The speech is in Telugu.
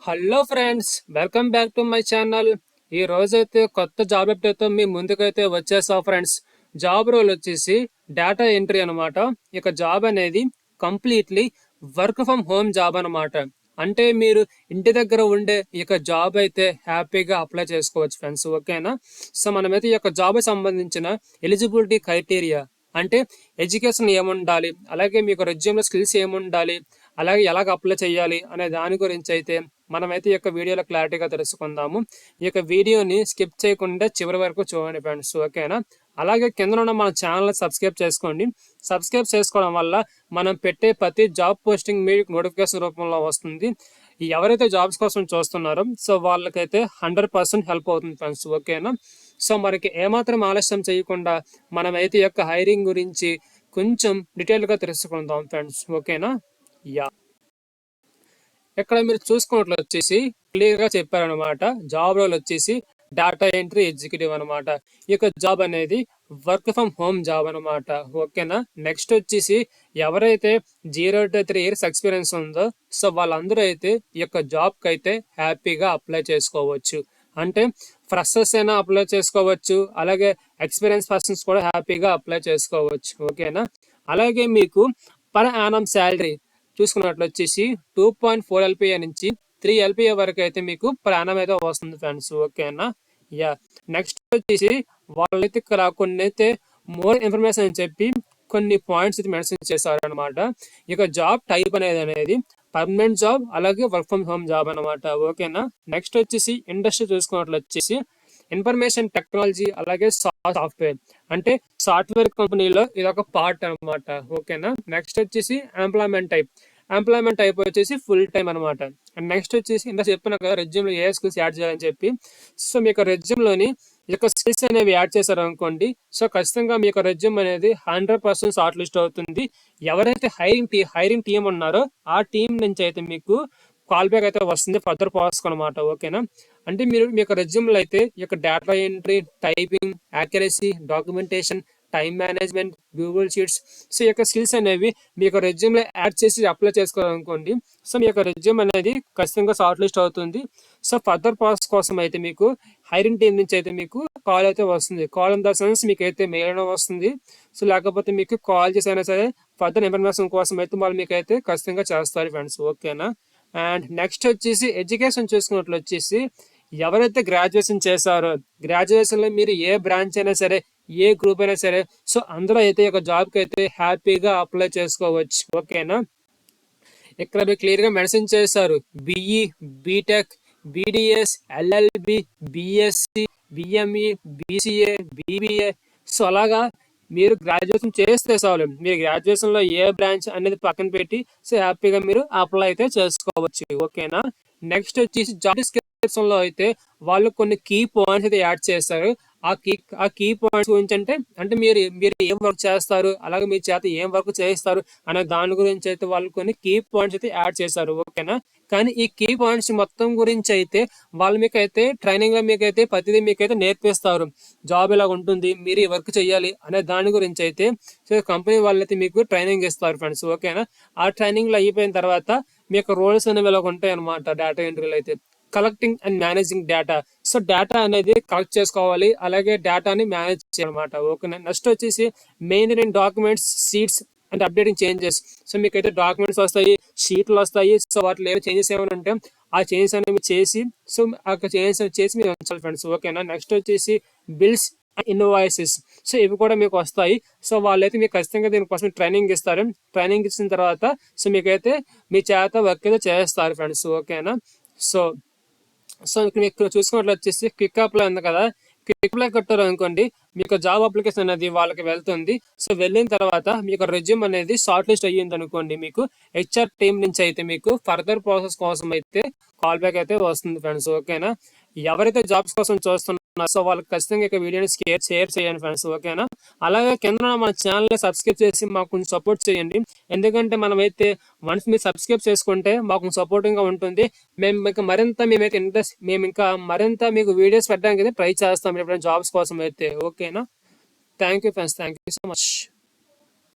Hello friends, welcome back to my channel. ఈ రోజైతే కొత్త జాబ్ అప్డేట్తో మీ ముందుకైతే వచ్చేసా ఫ్రెండ్స్. జాబ్ రోల్ వచ్చేసి డేటా ఎంట్రీ అనమాట. ఇక జాబ్ అనేది completely work from home job అనమాట. అంటే మీరు ఇంటి దగ్గర ఉండే ఇక జాబ్ అయితే హ్యాపీగా అప్లై చేసుకోవచ్చు ఫ్రెండ్స్. ఓకేనా? సో మనమైతే ఈ యొక్క జాబ్ సంబంధించిన ఎలిజిబిలిటీ క్రైటీరియా అంటే ఎడ్యుకేషన్ ఏముండాలి, అలాగే మీకు రెజ్యూమ్లో స్కిల్స్ ఏముండాలి, అలాగే ఎలాగ అప్లై చేయాలి అనే దాని గురించి అయితే మనమైతే ఈ యొక్క వీడియోలో క్లారిటీగా తెలుసుకుందాము. ఈ యొక్క వీడియోని స్కిప్ చేయకుండా చివరి వరకు చూడండి ఫ్రెండ్స్. ఓకేనా? అలాగే కింద ఉన్న మన ఛానల్ సబ్స్క్రైబ్ చేసుకోండి. సబ్స్క్రైబ్ చేసుకోవడం వల్ల మనం పెట్టే ప్రతి జాబ్ పోస్టింగ్ మీకు నోటిఫికేషన్ రూపంలో వస్తుంది. ఎవరైతే జాబ్స్ కోసం చూస్తున్నారో సో వాళ్ళకైతే 100% హెల్ప్ అవుతుంది ఫ్రెండ్స్. ఓకేనా? సో మనకి ఏమాత్రం ఆలస్యం చేయకుండా మనమైతే ఈ యొక్క హైరింగ్ గురించి కొంచెం డీటెయిల్గా తెలుసుకుందాం ఫ్రెండ్స్. ఓకేనా? యా, ఇక్కడ మీరు చూసుకున్నట్లు వచ్చేసి క్లియర్ గా చెప్పారనమాట. జాబ్ రోల్ వచ్చేసి డేటా ఎంట్రీ ఎగ్జిక్యూటివ్ అనమాట. ఈ యొక్క జాబ్ అనేది వర్క్ ఫ్రమ్ హోమ్ జాబ్ అనమాట. ఓకేనా? నెక్స్ట్ వచ్చేసి ఎవరైతే 0 to 3 years ఎక్స్పీరియన్స్ ఉందో సో వాళ్ళందరూ అయితే ఈ యొక్క జాబ్ కి అయితే హ్యాపీగా అప్లై చేసుకోవచ్చు. అంటే ఫ్రెషర్స్ అయినా అప్లై చేసుకోవచ్చు, అలాగే ఎక్స్పీరియన్స్ పర్సన్స్ కూడా హ్యాపీగా అప్లై చేసుకోవచ్చు. ఓకేనా? అలాగే మీకు పర్ యానం శాలరీ చూసుకున్నట్లు వచ్చేసి 2.4 LPA నుంచి 3 LPA వరకు అయితే మీకు ప్రాణం అయితే వస్తుంది ఫ్రెండ్స్. ఓకేనా? యా, నెక్స్ట్ వచ్చేసి వాళ్ళైతే ఇక్కడ కొన్ని అయితే మోర్ ఇన్ఫర్మేషన్ అని చెప్పి కొన్ని పాయింట్స్ అయితే మెన్షన్ చేశారు అనమాట. ఇక జాబ్ టైప్ అనేది పర్మనెంట్ జాబ్, అలాగే వర్క్ ఫ్రమ్ హోమ్ జాబ్ అనమాట. ఓకేనా? నెక్స్ట్ వచ్చేసి ఇండస్ట్రీ చూసుకున్నట్లు వచ్చేసి ఇన్ఫర్మేషన్ టెక్నాలజీ, అలాగే సాఫ్ట్వేర్ అంటే సాఫ్ట్వేర్ కంపెనీలో ఇది ఒక పార్ట్ అనమాట. ఓకేనా? నెక్స్ట్ వచ్చేసి ఎంప్లాయ్మెంట్ టైప్ వచ్చేసి ఫుల్ టైం అనమాట. అండ్ నెక్స్ట్ వచ్చేసి ఇంత చెప్పిన కదా రెజ్యూమ్లో ఏ స్కిల్స్ యాడ్ చేయాలని చెప్పి. సో మీ యొక్క రెజ్యూమ్లోని ఈ యొక్క స్కిల్స్ అనేవి యాడ్ చేశారు అనుకోండి, సో ఖచ్చితంగా మీ యొక్క రెజ్యూమ్ అనేది 100% షార్ట్ లిస్ట్ అవుతుంది. ఎవరైతే హైరింగ్ టీం ఉన్నారో ఆ టీం నుంచి అయితే మీకు కాల్ బ్యాక్ అయితే వస్తుంది ఫర్దర్ ప్రాసెస్ అనమాట. ఓకేనా? అంటే మీరు మీ యొక్క రెజ్యూమ్లో అయితే ఈ యొక్క data entry, typing, accuracy, documentation, time management, Google sheets, so ఈ యొక్క స్కిల్స్ అనేవి మీ యొక్క రెజ్యూమ్లో యాడ్ చేసి అప్లై చేసుకోవాలనుకోండి, సో మీ యొక్క రెజ్యూమ్ అనేది ఖచ్చితంగా షార్ట్ లిస్ట్ అవుతుంది. సో ఫర్దర్ ప్రాసెస్ కోసం అయితే మీకు హైరింగ్ టీం నుంచి అయితే మీకు కాల్ అయితే వస్తుంది. కాల్ ఇన్ ద సెన్స్ మీకు అయితే మెయిల్ అయినా వస్తుంది. సో లేకపోతే మీకు కాల్ చేసైనా సరే ఫర్దర్ ఇన్ఫర్మేషన్ కోసం అయితే వాళ్ళు మీకు అయితే ఖచ్చితంగా చేస్తారు ఫ్రెండ్స్. ఓకేనా? అండ్ నెక్స్ట్ వచ్చేసి ఎడ్యుకేషన్ చూసుకున్నట్లు వచ్చేసి ఎవరైతే గ్రాడ్యుయేషన్ చేశారో, గ్రాడ్యుయేషన్లో మీరు ఏ బ్రాంచ్ అయినా సరే, ఏ గ్రూప్ అయినా సరే, సో అందులో అయితే ఒక జాబ్కి అయితే హ్యాపీగా అప్లై చేసుకోవచ్చు. ఓకేనా? ఇక్కడ మీరు క్లియర్గా మెన్షన్ చేశారు BE, BTech, BDS, LLB, BSc, BME, BCA, BBA. So అలాగా మీరు గ్రాడ్యుయేషన్ చేస్తే చాలు. మీరు గ్రాడ్యుయేషన్లో ఏ బ్రాంచ్ అనేది పక్కన పెట్టి సో హ్యాపీగా మీరు అప్లై అయితే చేసుకోవచ్చు. ఓకేనా? నెక్స్ట్ వచ్చేసి జాబ్ డిస్క్రిప్షన్ లో అయితే వాళ్ళు కొన్ని కీ పాయింట్స్ అయితే యాడ్ చేస్తారు. ఆ కీ పాయింట్స్ గురించి అంటే మీరు ఏం వర్క్ చేస్తారు, అలాగే మీ చేత ఏం వర్క్ చేస్తారు అనే దాని గురించి అయితే వాళ్ళు కొన్ని కీ పాయింట్స్ అయితే యాడ్ చేశారు. ఓకేనా? కానీ ఈ కీ పాయింట్స్ మొత్తం గురించి అయితే వాళ్ళు మీకైతే ట్రైనింగ్ లో మీకైతే ప్రతిదీ మీకైతే నేర్పిస్తారు. జాబ్ ఇలా ఉంటుంది, మీరు ఈ వర్క్ చేయాలి అనే దాని గురించి అయితే సో కంపెనీ వాళ్ళైతే మీకు ట్రైనింగ్ ఇస్తారు ఫ్రెండ్స్. ఓకేనా? ఆ ట్రైనింగ్ లో అయిపోయిన తర్వాత మీ యొక్క రోల్స్ అనేవి ఇలా ఉంటాయి అనమాట. డేటా ఎంట్రీలో అయితే collecting and managing data. So data అనేది కలెక్ట్ చేసుకోవాలి, అలాగే డేటాని మేనేజ్ చేయాలన్నమాట. ఓకే. నెక్స్ట్ వచ్చేసి maintaining documents, sheets and updating changes. So మీకు అయితే డాక్యుమెంట్స్ వస్తాయి, షీట్లు వస్తాయి. సో వాటిలో ఏమైనా చేంజెస్ ఏమైనా ఉంటే ఆ చేంజెస్ అనేవి చేసి సో ఆ చేంజెస్ చేసి మీరు ఉంచాలి ఫ్రెండ్స్. ఓకేనా? నెక్స్ట్ వచ్చేసి బిల్స్, ఇన్వాయిసెస్. సో ఇవి కూడా మీకు వస్తాయి. సో వాళ్ళైతే మీకు ఖచ్చితంగా దీనికోసం ట్రైనింగ్ ఇస్తారు. ట్రైనింగ్ ఇచ్చిన తర్వాత సో మీకైతే మీ చేత వర్క్ అయితే చేస్తారు ఫ్రెండ్స్. ఓకేనా? సో సో ఇక్కడ చూసుకున్నట్లు వచ్చేసి క్విక్ అప్లై ఉంది కదా, క్విక్ అప్లై కొట్టారు అనుకోండి, మీకు జాబ్ అప్లికేషన్ అనేది వాళ్ళకి వెళ్తుంది. సో వెళ్ళిన తర్వాత మీకు రెజ్యూమ్ అనేది షార్ట్ లిస్ట్ అయ్యింది అనుకోండి, మీకు హెచ్ఆర్ టీం నుంచి అయితే మీకు ఫర్దర్ ప్రాసెస్ కోసం అయితే కాల్ బ్యాక్ అయితే వస్తుంది ఫ్రెండ్స్. ఓకేనా? ఎవరైతే జాబ్స్ కోసం చూస్తున్నారో సో వాళ్ళకి ఖచ్చితంగా ఇక వీడియోని షేర్ చేయండి ఫ్రెండ్స్. ఓకేనా? అలాగే కింద మన ఛానల్ని సబ్స్క్రైబ్ చేసి మాకు కొంచెం సపోర్ట్ చేయండి. ఎందుకంటే మనమైతే వన్స్ మీరు సబ్స్క్రైబ్ చేసుకుంటే మాకు సపోర్టింగ్గా ఉంటుంది. మేము ఇంకా మరింత మీకు వీడియోస్ పెట్టడానికి అయితే ట్రై చేస్తాం ఎప్పుడైనా జాబ్స్ కోసం అయితే. ఓకేనా? Thank you friends, thank you so much.